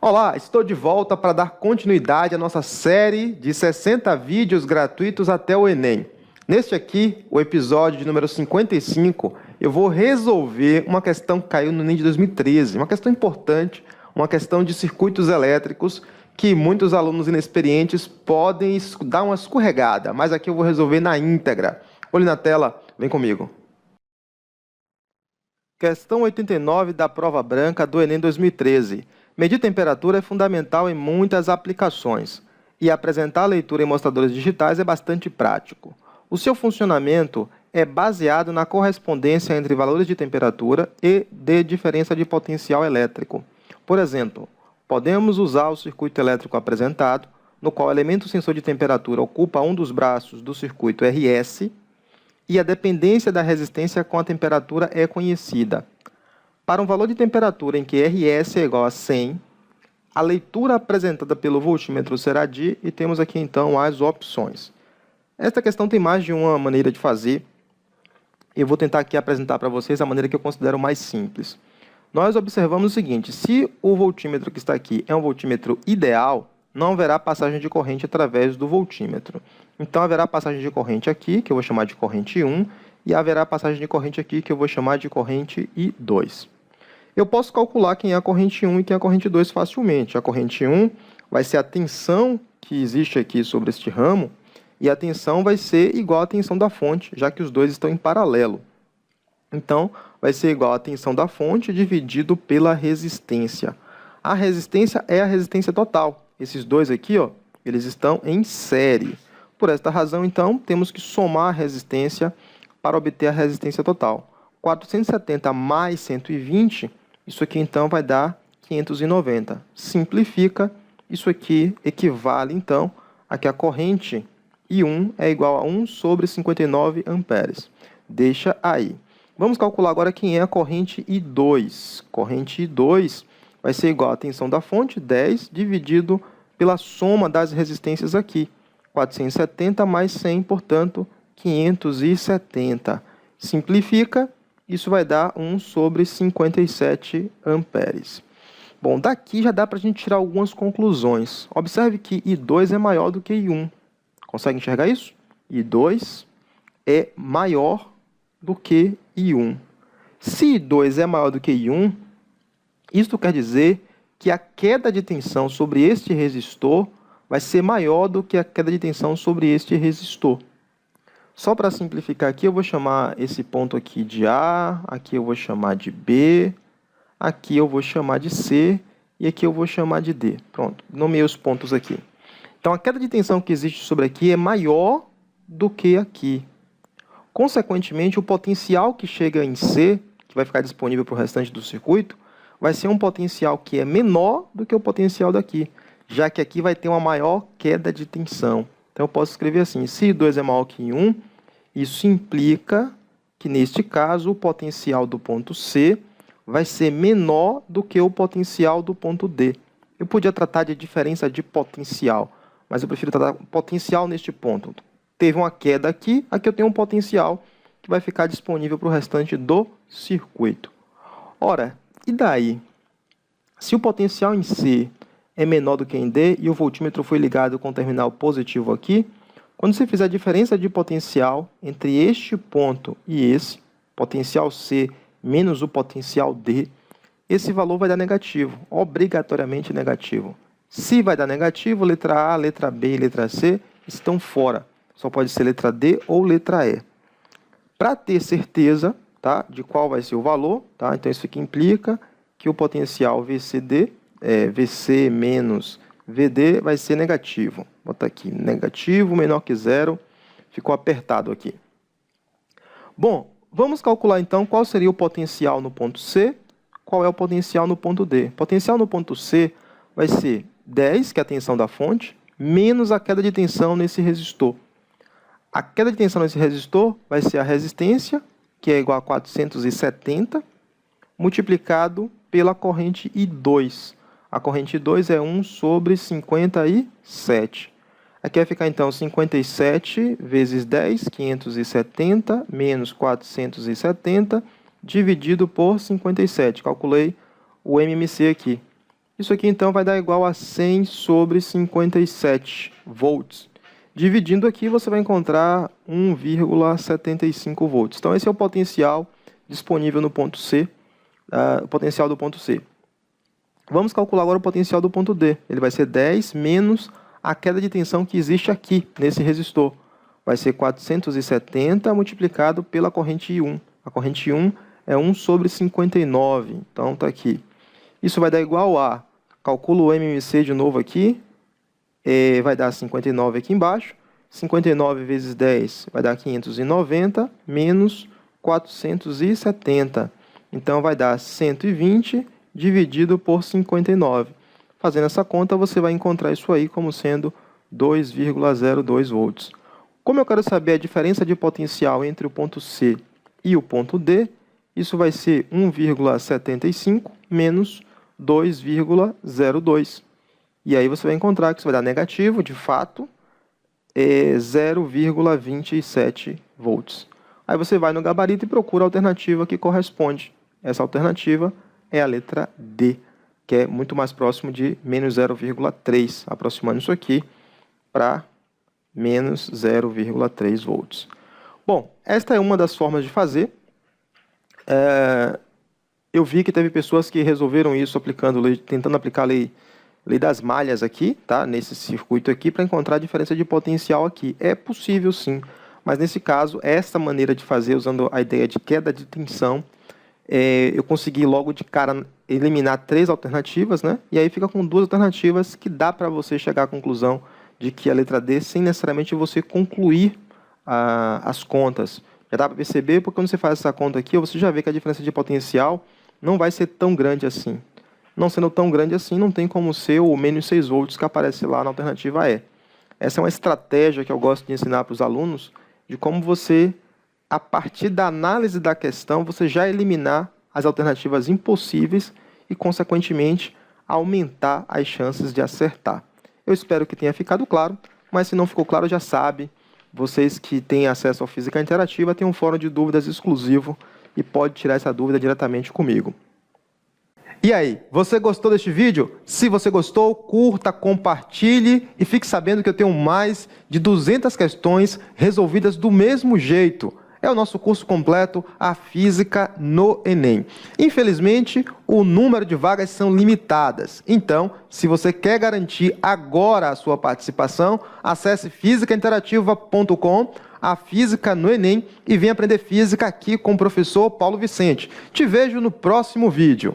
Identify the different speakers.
Speaker 1: Olá, estou de volta para dar continuidade à nossa série de 60 vídeos gratuitos até o Enem. Neste aqui, o episódio de número 55, eu vou resolver uma questão que caiu no Enem de 2013, uma questão importante, uma questão de circuitos elétricos que muitos alunos inexperientes podem dar uma escorregada, mas aqui eu vou resolver na íntegra. Olhe na tela, vem comigo. Questão 89 da prova branca do Enem 2013. Medir temperatura é fundamental em muitas aplicações e apresentar a leitura em mostradores digitais é bastante prático. O seu funcionamento é baseado na correspondência entre valores de temperatura e de diferença de potencial elétrico. Por exemplo, podemos usar o circuito elétrico apresentado, no qual o elemento sensor de temperatura ocupa um dos braços do circuito RS e a dependência da resistência com a temperatura é conhecida. Para um valor de temperatura em que RS é igual a 100, a leitura apresentada pelo voltímetro será de, e temos aqui então as opções. Esta questão tem mais de uma maneira de fazer. Eu vou tentar aqui apresentar para vocês a maneira que eu considero mais simples. Nós observamos o seguinte: se o voltímetro que está aqui é um voltímetro ideal, não haverá passagem de corrente através do voltímetro. Então, haverá passagem de corrente aqui, que eu vou chamar de corrente 1, e haverá passagem de corrente aqui, que eu vou chamar de corrente I2. Eu posso calcular quem é a corrente 1 e quem é a corrente 2 facilmente. A corrente 1 vai ser a tensão que existe aqui sobre este ramo, e a tensão vai ser igual à tensão da fonte, já que os dois estão em paralelo. Então, vai ser igual à tensão da fonte dividido pela resistência. A resistência é a resistência total. Esses dois aqui, ó, eles estão em série. Por esta razão, então, temos que somar a resistência para obter a resistência total. 470 mais 120, isso aqui, então, vai dar 590. Simplifica, isso aqui equivale, então, a que a corrente I1 é igual a 1 sobre 59 amperes. Deixa aí. Vamos calcular agora quem é a corrente I2. Corrente I2 vai ser igual à tensão da fonte, 10, dividido pela soma das resistências aqui. 470 mais 100, portanto, 570. Simplifica, isso vai dar 1 sobre 57 amperes. Bom, daqui já dá para a gente tirar algumas conclusões. Observe que I2 é maior do que I1. Consegue enxergar isso? I2 é maior do que I1. Se I2 é maior do que I1, isto quer dizer que a queda de tensão sobre este resistor vai ser maior do que a queda de tensão sobre este resistor. Só para simplificar aqui, eu vou chamar esse ponto aqui de A, aqui eu vou chamar de B, aqui eu vou chamar de C e aqui eu vou chamar de D. Pronto, nomeei os pontos aqui. Então, a queda de tensão que existe sobre aqui é maior do que aqui. Consequentemente, o potencial que chega em C, que vai ficar disponível para o restante do circuito, vai ser um potencial que é menor do que o potencial daqui, já que aqui vai ter uma maior queda de tensão. Então, eu posso escrever assim: se I2 é maior que I1, isso implica que, neste caso, o potencial do ponto C vai ser menor do que o potencial do ponto D. Eu podia tratar de diferença de potencial, mas eu prefiro tratar potencial neste ponto. Teve uma queda aqui, aqui eu tenho um potencial que vai ficar disponível para o restante do circuito. Ora, e daí? Se o potencial em C é menor do que em D e o voltímetro foi ligado com o terminal positivo aqui, quando você fizer a diferença de potencial entre este ponto e esse, potencial C menos o potencial D, esse valor vai dar negativo, obrigatoriamente negativo. Se vai dar negativo, letra A, letra B e letra C estão fora. Só pode ser letra D ou letra E. Para ter certeza, tá, de qual vai ser o valor, tá, então isso aqui implica que o potencial VC menos VD vai ser negativo. Vou botar aqui, negativo menor que zero, ficou apertado aqui. Bom, vamos calcular então qual seria o potencial no ponto C, qual é o potencial no ponto D. O potencial no ponto C vai ser 10, que é a tensão da fonte, menos a queda de tensão nesse resistor. A queda de tensão nesse resistor vai ser a resistência, que é igual a 470, multiplicado pela corrente I2. A corrente I2 é 1 sobre 57. Aqui vai ficar, então, 57 vezes 10, 570, menos 470, dividido por 57. Calculei o MMC aqui. Isso aqui, então, vai dar igual a 100 sobre 57 volts. Dividindo aqui, você vai encontrar 1,75 volts. Então, esse é o potencial disponível no ponto C, o potencial do ponto C. Vamos calcular agora o potencial do ponto D. Ele vai ser 10 menos a queda de tensão que existe aqui, nesse resistor. Vai ser 470 multiplicado pela corrente I1. A corrente I1 é 1 sobre 59, então está aqui. Isso vai dar igual a, calculo o MMC de novo aqui, vai dar 59 aqui embaixo. 59 vezes 10 vai dar 590, menos 470. Então, vai dar 120 dividido por 59. Fazendo essa conta, você vai encontrar isso aí como sendo 2,02 volts. Como eu quero saber a diferença de potencial entre o ponto C e o ponto D, isso vai ser 1,75 menos 2,02. E aí você vai encontrar que isso vai dar negativo, de fato, 0,27 volts. Aí você vai no gabarito e procura a alternativa que corresponde. Essa alternativa é a letra D, que é muito mais próximo de menos 0,3, aproximando isso aqui para menos 0,3 volts. Bom, esta é uma das formas de fazer. Eu vi que teve pessoas que resolveram isso tentando aplicar a lei das malhas aqui, tá? Nesse circuito aqui, para encontrar a diferença de potencial aqui. É possível sim, mas nesse caso, essa maneira de fazer, usando a ideia de queda de tensão, eu consegui logo de cara eliminar 3 alternativas, né? E aí fica com 2 alternativas que dá para você chegar à conclusão de que a letra D, sem necessariamente você concluir as contas. Já dá para perceber, porque quando você faz essa conta aqui, você já vê que a diferença de potencial não vai ser tão grande assim. Não sendo tão grande assim, não tem como ser o menos 6 volts que aparece lá na alternativa E. Essa é uma estratégia que eu gosto de ensinar para os alunos, de como você, a partir da análise da questão, você já eliminar as alternativas impossíveis e, consequentemente, aumentar as chances de acertar. Eu espero que tenha ficado claro, mas se não ficou claro, já sabe. Vocês que têm acesso ao Física Interativa têm um fórum de dúvidas exclusivo e pode tirar essa dúvida diretamente comigo. E aí, você gostou deste vídeo? Se você gostou, curta, compartilhe e fique sabendo que eu tenho mais de 200 questões resolvidas do mesmo jeito. É o nosso curso completo, a Física no Enem. Infelizmente, o número de vagas são limitadas. Então, se você quer garantir agora a sua participação, acesse fisicainterativa.com, a Física no Enem, e venha aprender Física aqui com o professor Paulo Vicente. Te vejo no próximo vídeo.